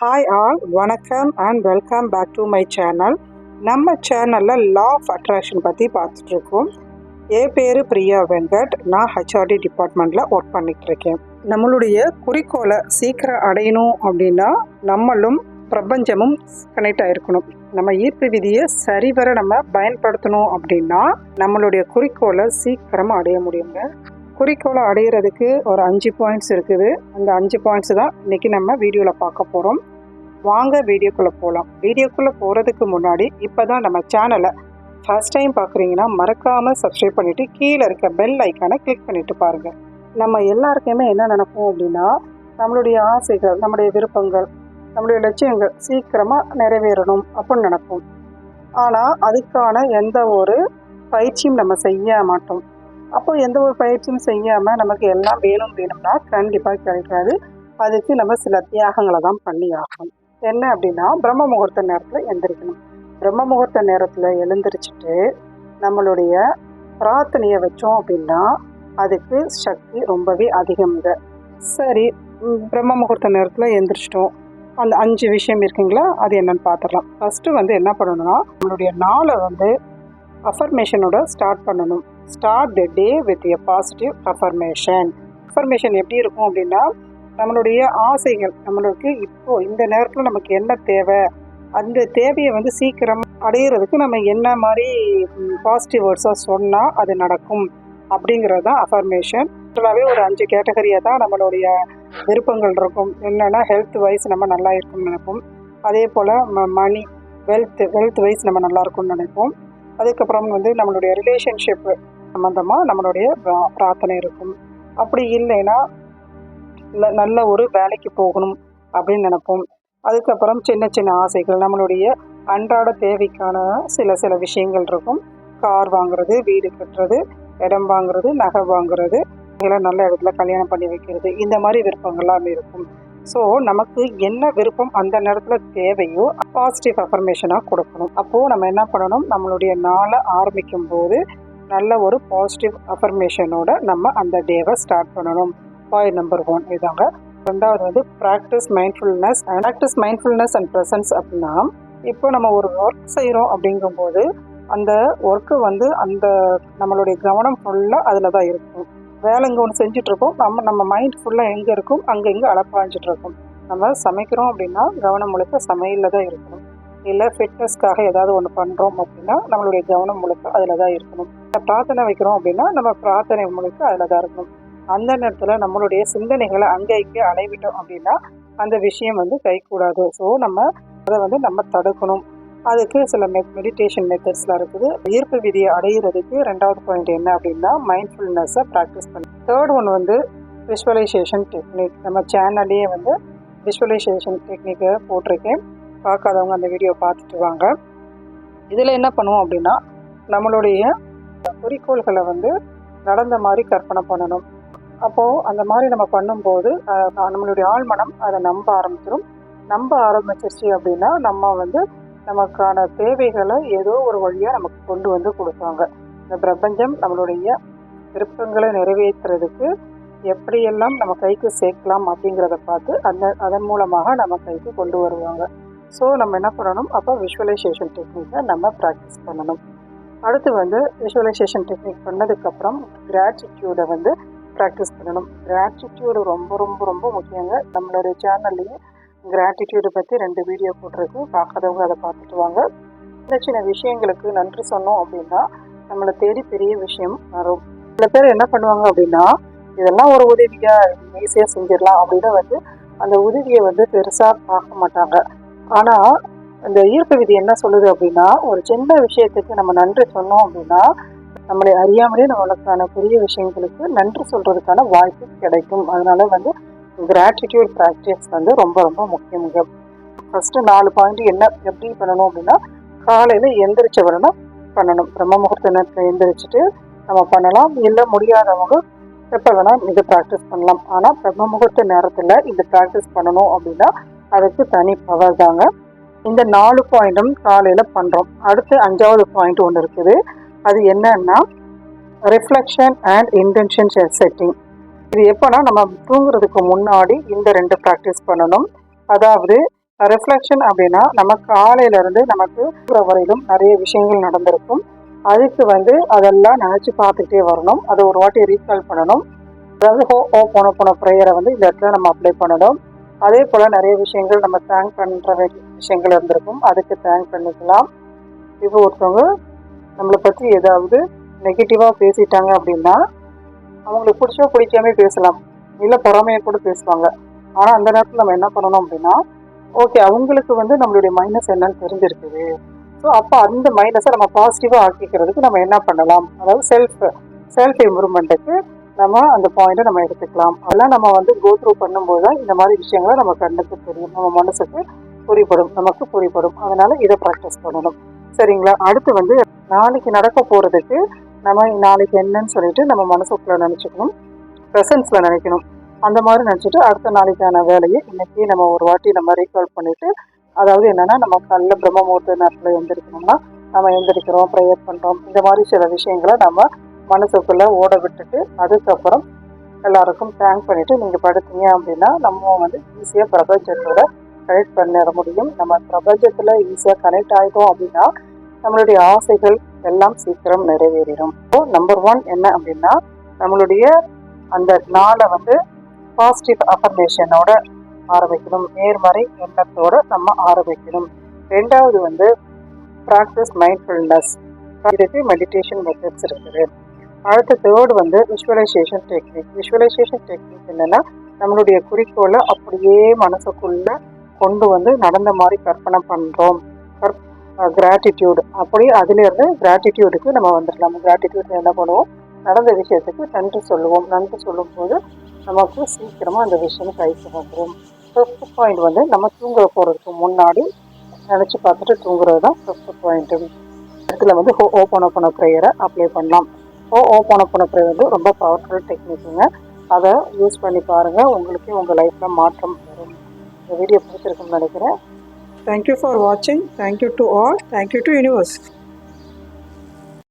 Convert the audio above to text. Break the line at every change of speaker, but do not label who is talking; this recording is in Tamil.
ஹாய் ஆல், வணக்கம் and welcome back to my channel. நம்ம சேனலில் லா ஆஃப் அட்ராக்ஷன் பற்றி பார்த்துட்ருக்கோம். என் பேர் பிரியா வெங்கட். நான் ஹெச்ஆர்டி டிபார்ட்மெண்ட்டில் ஒர்க் பண்ணிகிட்ருக்கேன். நம்மளுடைய குறிக்கோளை சீக்கிரம் அடையணும் அப்படின்னா நம்மளும் பிரபஞ்சமும் கனெக்ட் ஆகிருக்கணும். நம்ம ஈர்ப்பு விதியை சரிவர நம்ம பயன்படுத்தணும் அப்படின்னா நம்மளுடைய குறிக்கோளை சீக்கிரமாக அடைய முடியுங்க. குறிக்கோளை அடையிறதுக்கு ஒரு 5 பாயிண்ட்ஸ் இருக்குது. அந்த 5 பாயிண்ட்ஸ் தான் இன்றைக்கி நம்ம வீடியோவில் பார்க்க போகிறோம். வாங்க வீடியோக்குள்ளே போகலாம். வீடியோக்குள்ளே போகிறதுக்கு முன்னாடி இப்போ தான் நம்ம சேனலை ஃபர்ஸ்ட் டைம் பார்க்குறீங்கன்னா மறக்காமல் சப்ஸ்கிரைப் பண்ணிவிட்டு கீழே இருக்க பெல் ஐக்கானை கிளிக் பண்ணிவிட்டு பாருங்கள். நம்ம எல்லாருக்குமே என்ன நினைப்போம் அப்படின்னா நம்மளுடைய ஆசைகள், நம்முடைய விருப்பங்கள், நம்மளுடைய லட்சியங்கள் சீக்கிரமாக நிறைவேறணும் அப்படின்னு நினைப்போம். ஆனால் அதுக்கான எந்த ஒரு பயிற்சியும் நம்ம செய்ய மாட்டோம். அப்போ எந்த ஒரு பயிற்சியும் செய்யாமல் நமக்கு எல்லாம் வேணும்னா கண்டிப்பாக கிடைக்காது. அதுக்கு நம்ம சில தியாகங்களை தான் பண்ணி ஆகணும். என்ன அப்படின்னா பிரம்ம முகூர்த்த நேரத்தில் எழுந்திரிக்கணும். பிரம்ம முகூர்த்த நேரத்தில் எழுந்திரிச்சிட்டு நம்மளுடைய பிரார்த்தனையை வச்சோம் அப்படின்னா அதுக்கு சக்தி ரொம்பவே அதிகம்ங்க. சரி, பிரம்ம முகூர்த்த நேரத்தில் எழுந்திரிச்சிட்டோம். அந்த 5 விஷயம் இருக்குங்களா, அது என்னன்னு பார்த்துடலாம். ஃபஸ்ட்டு என்ன பண்ணணும்னா நம்மளுடைய நாளை அஃபர்மேஷனோட ஸ்டார்ட் பண்ணணும். Start the day with a positive affirmation. Affirmation எப்படி இருக்கும் அப்படின்னா நம்மளுடைய ஆசைகள், நம்மளுக்கு இப்போது இந்த நேரத்தில் நமக்கு என்ன தேவை, அந்த தேவையை சீக்கிரம் அடையிறதுக்கு நம்ம என்ன மாதிரி பாசிட்டிவ் வேர்ட்ஸாக சொன்னால் அது நடக்கும் அப்படிங்கிறது தான் அஃபர்மேஷன். டோட்டலாகவே ஒரு 5 கேட்டகரியாக தான் நம்மளுடைய விருப்பங்கள் இருக்கும். என்னென்னா ஹெல்த் வைஸ் நம்ம நல்லா இருக்கும்னு நினைப்போம். அதே போல் மணி, வெல்த் வைஸ் நம்ம நல்லா இருக்கும்னு நினைப்போம். அதுக்கப்புறம் நம்மளுடைய ரிலேஷன்ஷிப்பு சம்மந்தமாக நம்மளுடைய பிரார்த்தனை இருக்கும். அப்படி இல்லைன்னா நல்ல ஒரு வேலைக்கு போகணும் அப்படின்னு நினைப்போம். அதுக்கப்புறம் சின்ன சின்ன ஆசைகள், நம்மளுடைய அன்றாட தேவைக்கான சில விஷயங்கள் இருக்கும். கார் வாங்குறது, வீடு கட்டுறது, இடம் வாங்குறது, நகை வாங்குறது, இதெல்லாம் நல்ல இடத்துல கல்யாணம் பண்ணி வைக்கிறது, இந்த மாதிரி விருப்பங்கள்லாம் இருக்கும். ஸோ நமக்கு என்ன விருப்பம் அந்த நேரத்தில் தேவையோ பாசிட்டிவ் அஃபர்மேஷனாக கொடுக்கணும். அப்போது நம்ம என்ன பண்ணணும், நம்மளுடைய நாளை ஆரம்பிக்கும் போது நல்ல ஒரு பாசிட்டிவ் அஃபர்மேஷனோட நம்ம அந்த டேவை ஸ்டார்ட் பண்ணணும். பாயிண்ட் நம்பர் 1 இதாங்க. ரெண்டாவது ப்ராக்டிஸ் மைண்ட்ஃபுல்னஸ் அண்ட் ப்ரெசன்ஸ். அப்படின்னா இப்போ நம்ம ஒரு ஒர்க் செய்கிறோம் அப்படிங்கும்போது அந்த ஒர்க்கு அந்த நம்மளுடைய கவனம் ஃபுல்லாக அதில் தான் இருக்கும். வேலை இங்கே ஒன்று செஞ்சிட்ருக்கோம், நம்ம மைண்ட் ஃபுல்லாக எங்கே இருக்கும், அங்கே இங்கே அலப்பாஞ்சிட்ருக்கோம். நம்ம சமைக்கிறோம் அப்படின்னா கவனம் முழுக்க சமையலில் தான் இருக்கணும். இல்லை ஃபிட்னஸ்க்காக ஏதாவது ஒன்று பண்ணுறோம் அப்படின்னா நம்மளுடைய கவனம் முழுக்க அதில் தான் இருக்கணும். பிரார்த்தனை வைக்கிறோம் அப்படின்னா நம்ம பிரார்த்தனை முழுக்க அதில் தான் இருக்கணும். அந்த நேரத்தில் நம்மளுடைய சிந்தனைகளை அங்கே இங்கே அலைவிட்டோம் அப்படின்னா அந்த விஷயம் கைகூடாது. ஸோ நம்ம அதை நம்ம தடுக்கணும். அதுக்கு சில மெடிடேஷன் மெத்தட்ஸ்லாம் இருக்குது. ஈர்ப்பு விதியை அடையிறதுக்கு 2வது பாயிண்ட் என்ன அப்படின்னா மைண்ட்ஃபுல்னஸை ப்ராக்டிஸ் பண்ணி. Third one visualization technique. நம்ம சேனல்லையே விஷுவலைசேஷன் டெக்னிக்கை போட்டிருக்கேன். பார்க்காதவங்க அந்த வீடியோ பார்த்துட்டு வாங்க. இதில் என்ன பண்ணுவோம் அப்படின்னா நம்மளுடைய குறிக்கோள்களை நடந்த மாதிரி கற்பனை பண்ணணும். அப்போது அந்த மாதிரி நம்ம பண்ணும்போது நம்மளுடைய ஆழ்மனம் அதை நம்ப ஆரம்பிச்சிருச்சு அப்படின்னா நம்ம நமக்கான தேவைகளை ஏதோ ஒரு வழியாக நமக்கு கொண்டு கொடுப்பாங்க. இந்த பிரபஞ்சம் நம்மளுடைய விருப்பங்களை நிறைவேற்றுறதுக்கு எப்படியெல்லாம் நம்ம கைக்கு சேர்க்கலாம் அப்படிங்கிறத பார்த்து அதன் மூலமாக நம்ம கைக்கு கொண்டு வருவாங்க. ஸோ நம்ம என்ன பண்ணணும், அப்போ விஷுவலைசேஷன் டெக்னிக்கை நம்ம ப்ராக்டிஸ் பண்ணணும். அடுத்து விஷுவலைசேஷன் டெக்னிக் பண்ணதுக்கப்புறம் கிராட்டிடியூடை ப்ராக்டிஸ் பண்ணணும். கிராட்டிடியூடு ரொம்ப ரொம்ப ரொம்ப முக்கியங்க. நம்மளுடைய சேனல்லையே கிராட்டிடியூடை பற்றி 2 வீடியோ போட்டிருக்கு. பார்க்காதவங்க அதை பார்த்துட்டு வாங்க. சின்ன சின்ன விஷயங்களுக்கு நன்றி சொன்னோம் அப்படின்னா நம்மளை தேடி பெரிய விஷயம் வரும். சில பேர் என்ன பண்ணுவாங்க அப்படின்னா இதெல்லாம் ஒரு உதவியாக ஈஸியாக செஞ்சிடலாம் அப்படின்னு அந்த உதவியை பெருசாக பார்க்க மாட்டாங்க. ஆனால் இந்த ஈர்ப்பு விதி என்ன சொல்லுது அப்படின்னா ஒரு சின்ன விஷயத்துக்கு நம்ம நன்றி சொன்னோம் அப்படின்னா நம்மளை அறியாமலே நம்மளுக்கான பெரிய விஷயங்களுக்கு நன்றி சொல்கிறதுக்கான வாய்ப்பு கிடைக்கும். அதனால கிராட்டிடியூட் ப்ராக்டிஸ் ரொம்ப ரொம்ப முக்கியங்க. ஃபஸ்ட்டு 4 பாயிண்ட் எப்படி பண்ணணும் அப்படின்னா காலையில் எந்திரிச்ச உடனே பண்ணணும். பிரம்ம முகூர்த்த நேரத்தில் எந்திரிச்சிட்டு நம்ம பண்ணலாம். இல்லை முடியாதவங்க எப்போ வேணால் இதை ப்ராக்டிஸ் பண்ணலாம். ஆனால் பிரம்ம முகூர்த்த நேரத்தில் இந்த ப்ராக்டிஸ் பண்ணணும் அப்படின்னா அதுக்கு தனி பவர் தாங்க. இந்த 4 பாயிண்ட்டும் காலையில் பண்ணுறோம். அடுத்து 5வது பாயிண்ட் ஒன்று இருக்குது. அது என்னன்னா ரிஃப்ளெக்ஷன் அண்ட் இன்டென்ஷன் செட்டிங். இது எப்போனா நம்ம தூங்குறதுக்கு முன்னாடி இந்த 2 ப்ராக்டிஸ் பண்ணணும். அதாவது ரிஃப்ளெக்ஷன் அப்படின்னா நம்ம காலையிலேருந்து நமக்கு வரையிலும் நிறைய விஷயங்கள் நடந்திருக்கும். அதுக்கு அதெல்லாம் நினச்சி பார்த்துக்கிட்டே வரணும். அதை ஒரு வாட்டி ரீகால் பண்ணணும். அதாவது போன ப்ரேயரை இந்த இடத்துல நம்ம அப்ளை பண்ணணும். அதே போல் நிறைய விஷயங்கள் நம்ம தேங்க் பண்ணுற வேண்டிய விஷயங்கள் இருந்திருக்கும். அதுக்கு தேங்க் பண்ணிக்கலாம். இப்போ ஒருத்தவங்க நம்மளை பற்றி ஏதாவது நெகட்டிவாக பேசிட்டாங்க அப்படின்னா அவங்களுக்கு பிடிக்காமே பேசலாம், இல்லை பொறாமையை கூட பேசுவாங்க. ஆனால் அந்த நேரத்தில் நம்ம என்ன பண்ணணும் அப்படின்னா, ஓகே அவங்களுக்கு நம்மளுடைய மைனஸ் என்னன்னு தெரிஞ்சிருக்குது. ஸோ அப்போ அந்த மைனஸை நம்ம பாசிட்டிவாக ஆக்கிக்கிறதுக்கு நம்ம என்ன பண்ணலாம், அதாவது செல்ஃப் இம்ப்ரூவ்மெண்ட்டுக்கு நம்ம அந்த பாயிண்ட்டை நம்ம எடுத்துக்கலாம். அதெல்லாம் நம்ம கோ த்ரூ பண்ணும்போது தான் இந்த மாதிரி விஷயங்களை நம்ம கண்ணுக்கு தெரியும், நம்ம மனசுக்கு நமக்கு புரிப்படும். அதனால இதை ப்ராக்டிஸ் பண்ணணும். சரிங்களா? அடுத்து நாளைக்கு நடக்க போகிறதுக்கு நம்ம நாளைக்கு என்னன்னு சொல்லிட்டு நம்ம மனசுக்குள்ள நினச்சிக்கணும், ப்ரெசன்ஸில் நினைக்கணும். அந்த மாதிரி நினச்சிட்டு அடுத்த நாளைக்கான வேலையை இன்னைக்கு நம்ம ஒரு வாட்டி நம்ம ரீகால் பண்ணிட்டு, அதாவது என்னன்னா நம்ம காலைல பிரம்ம முகூர்த்த நேரத்தில் எழுந்திரிக்கணும்னா நம்ம எழுந்திரிக்கிறோம், ப்ரேயர் பண்ணுறோம், இந்த மாதிரி சில விஷயங்களை நம்ம மனசுக்குள்ளே ஓட விட்டுட்டு அதுக்கப்புறம் எல்லாருக்கும் தேங்க் பண்ணிவிட்டு நீங்கள் படுத்தீங்க அப்படின்னா நம்ம ஈஸியாக பிரபஞ்சத்தோட கனெக்ட் பண்ணிட முடியும். நம்ம பிரபஞ்சத்தில் ஈஸியாக கனெக்ட் ஆகிட்டோம் அப்படின்னா நம்மளுடைய ஆசைகள் எல்லாம் சீக்கிரம் நிறைவேறிடும். ஸோ நம்பர் 1 என்ன அப்படின்னா, நம்மளுடைய அந்த நாளை பாசிட்டிவ் அஃபர்மேஷனோட ஆரம்பிக்கணும், நேர்மறை எண்ணத்தோட நம்ம ஆரம்பிக்கணும். ரெண்டாவது ப்ராக்டிஸ் மைண்ட்ஃபுல்னஸ். இதுக்கு மெடிடேஷன் மெத்தட்ஸ் இருக்குது. அடுத்து third visualization technique. Visualization technique என்னென்னா, நம்மளுடைய குறிக்கோளை அப்படியே மனசுக்குள்ளே கொண்டு நடந்த மாதிரி கற்பனை பண்ணுறோம். கிராட்டிடியூடு, அப்படியே அதுலேருந்து கிராட்டிடியூடுக்கு நம்ம வந்துடலாம். கிராட்டிடியூட் என்ன பண்ணுவோம், நடந்த விஷயத்துக்கு நன்றி சொல்லுவோம். நன்றி சொல்லும்போது நமக்கு சீக்கிரமாக அந்த விஷயம் கைக்கு வந்துடும். ஃபிஃப்த் பாயிண்ட் நம்ம தூங்குற போகிறதுக்கு முன்னாடி நினச்சி பார்த்துட்டு தூங்குறது தான் ஃபிஃப்த் பாயிண்ட்டு. இடத்துல ஓப்பன் ப்ரேயரை அப்ளை பண்ணலாம். ஓப்பன் ப்ரேயர் ரொம்ப பவர்ஃபுல் டெக்னிக்குங்க. அதை யூஸ் பண்ணி பாருங்கள், உங்களுக்கே உங்கள் லைஃப்பில் மாற்றம் வரும். இந்த வீடியோ பிடிச்சிருக்குன்னு நினைக்கிறேன். Thank you for watching. Thank you to all. Thank you to universe.